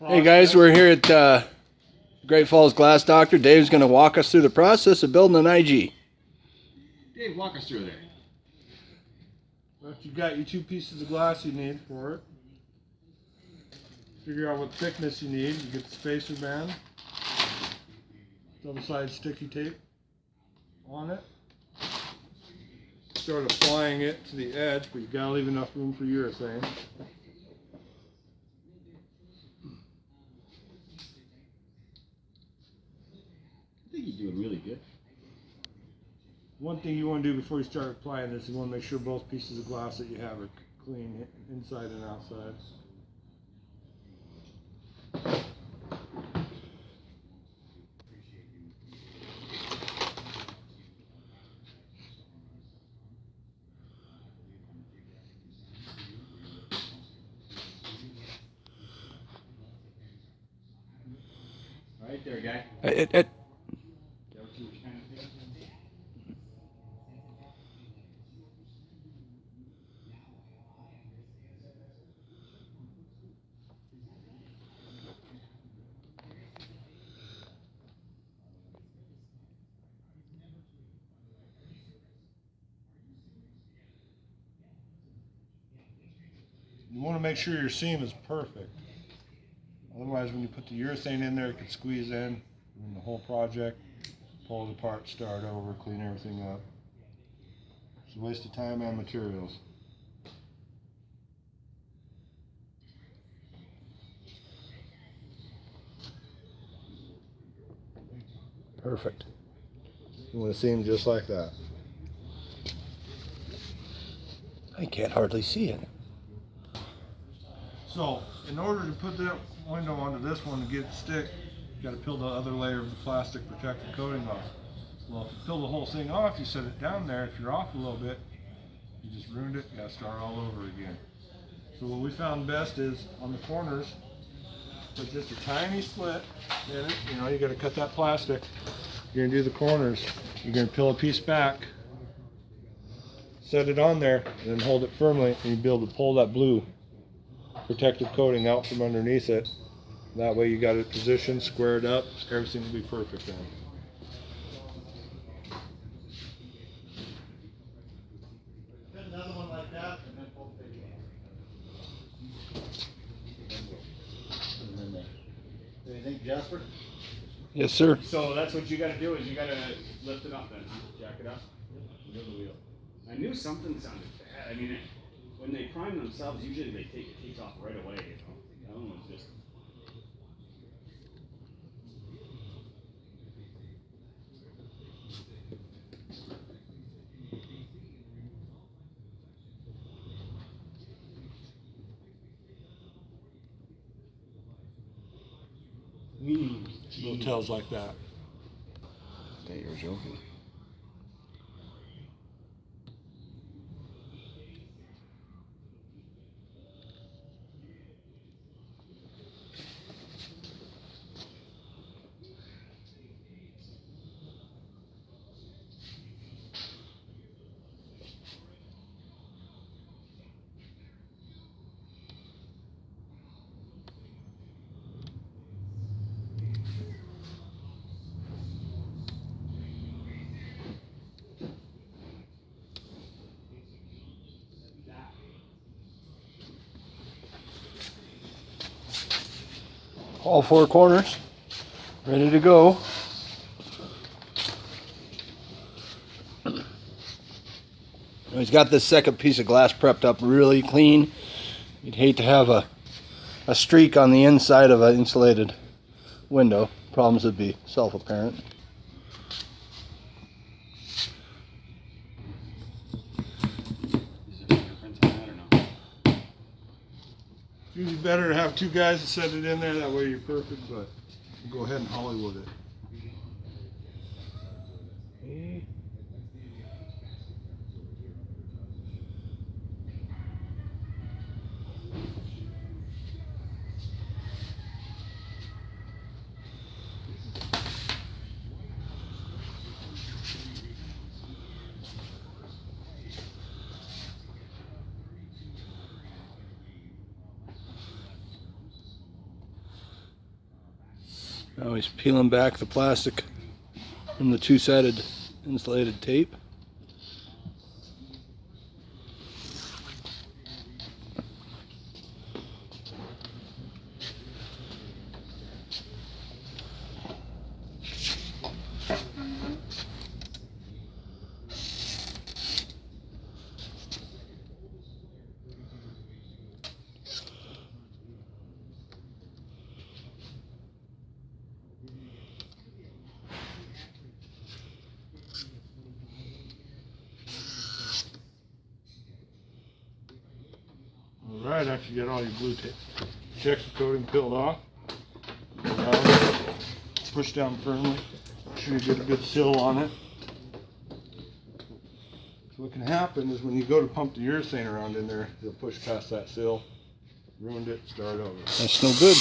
Hey guys, we're here at Great Falls Glass Doctor. Dave's going to walk us through the process of building an IG. Dave, walk us through there. Well, if you got your 2 pieces of glass you need for it, figure out what thickness you need. You get the spacer band, double-sided sticky tape on it. Start applying it to the edge, but you gotta leave enough room for urethane. I think you're doing really good. One thing you want to do before you start applying this, you want to make sure both pieces of glass that you have are clean inside and outside. Right there, guy. You want to make sure your seam is perfect. Otherwise, when you put the urethane in there, it can squeeze in the whole project, pull it apart, start over, clean everything up. It's a waste of time and materials. Perfect. You want to seam just like that. I can't hardly see it. So, in order to put that window onto this one to get it to stick, you got to peel the other layer of the plastic protective coating off. Well, if you peel the whole thing off, you set it down there. If you're off a little bit, you just ruined it. You got to start all over again. So what we found best is on the corners, put just a tiny slit in it. You know, you got to cut that plastic. You're gonna do the corners. You're gonna peel a piece back, set it on there, and then hold it firmly, and you'll be able to pull that blue protective coating out from underneath it. That way you got it positioned, squared up, everything will be perfect then. Get another one like that, and then pull the picture off. Do you think, Jasper? Yes, sir. So that's what you got to do, is you got to lift it up then, huh? Jack it up. Wheel the wheel. I knew something sounded bad. I mean, when they prime themselves, usually they take it takes off right away. You know, that one was just. Little tails like that. Hey, you're joking. All 4 corners ready to go. He's got this second piece of glass prepped up really clean. You'd hate to have a streak on the inside of an insulated window. Problems would be self-apparent. Is there fingerprints on that or no? It's usually better to have 2 guys to set it in there, that way you're perfect, but go ahead and Hollywood it. Now he's peeling back the plastic from the two-sided insulated tape. Alright, after you get all your blue checker coating peeled off, go around, push down firmly, make sure you get a good seal on it. So what can happen is when you go to pump the urethane around in there, you'll push past that seal, ruined it, start over. That's no good.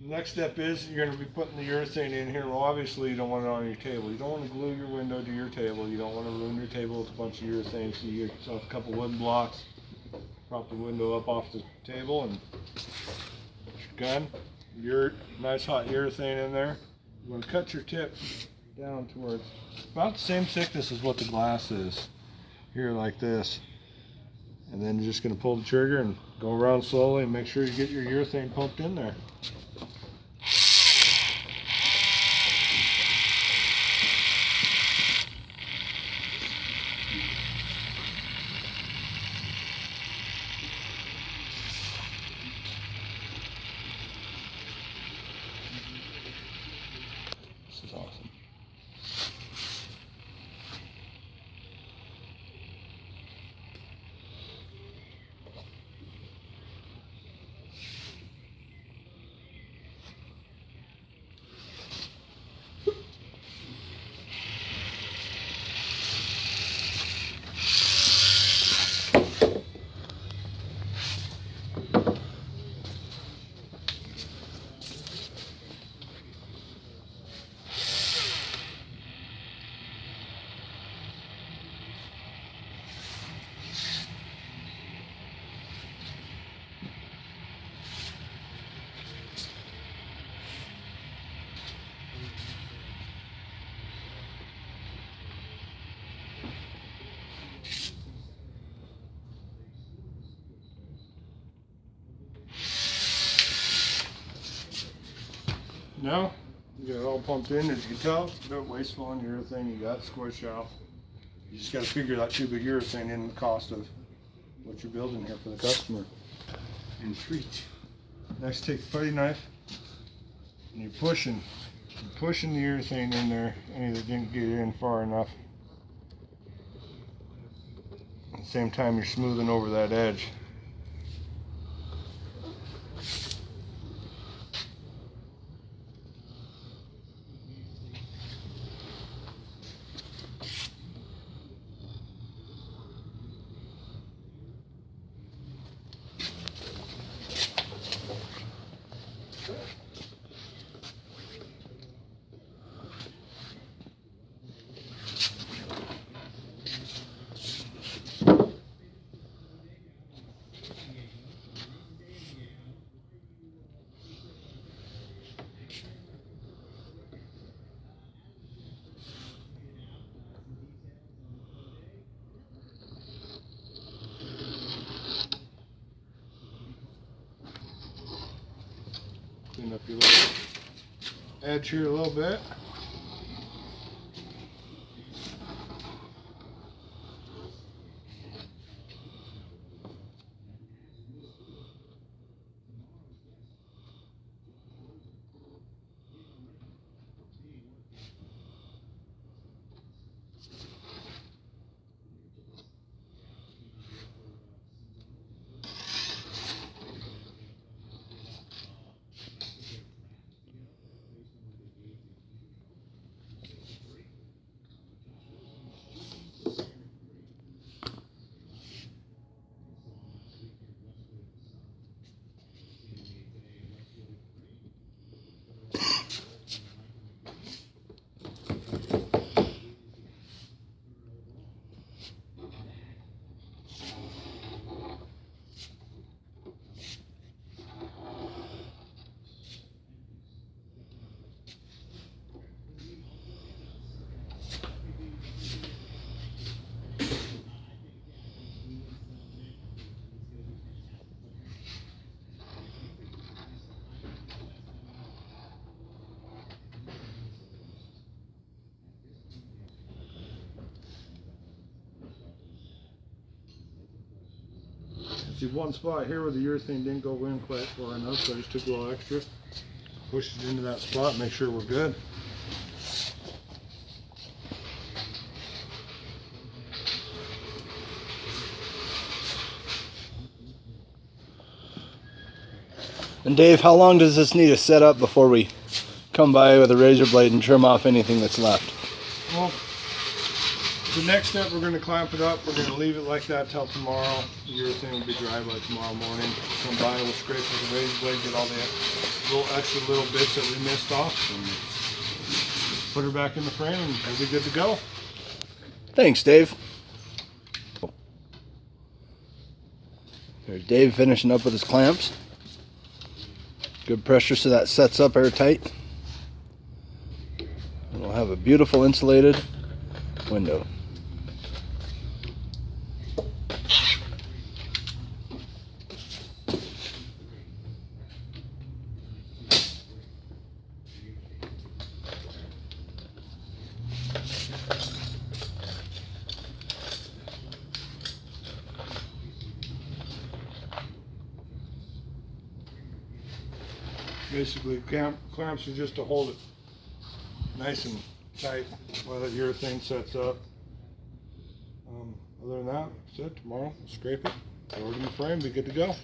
Next step is you're going to be putting the urethane in here. Well, obviously you don't want it on your table. You don't want to glue your window to your table. You don't want to ruin your table with a bunch of urethane. So you get yourself a couple wooden blocks, prop the window up off the table, and put your gun, nice hot urethane in there. You want to cut your tip down towards about the same thickness as what the glass is. Here like this. And then you're just going to pull the trigger and go around slowly and make sure you get your urethane pumped in there. This is awesome. Now, you got it all pumped in. As you can tell, it's a bit wasteful on urethane. You got squish out. You just got to figure that tube of urethane in the cost of what you're building here for the customer. And treat. Next, take the putty knife and you're pushing the urethane in there, any that didn't get in far enough. At the same time, you're smoothing over that edge. Clean up your little edge here a little bit. See, one spot here where the urethane didn't go in quite far enough, so I just took a little extra, pushed it into that spot, make sure we're good. And Dave, how long does this need to set up before we come by with a razor blade and trim off anything that's left? Well, the next step, we're going to clamp it up. We're going to leave it like that till tomorrow. The urethane will be dry by tomorrow morning. Come by, we'll scrape with a razor blade, get all the extra little bits that we missed off, and put her back in the frame, and we'll be good to go. Thanks, Dave. There's Dave finishing up with his clamps. Good pressure so that sets up airtight. And we'll have a beautiful insulated window. Basically, clamps are just to hold it nice and tight while that urethane sets up. Other than that, that's it. Tomorrow, we'll scrape it, throw it in the frame, be good to go.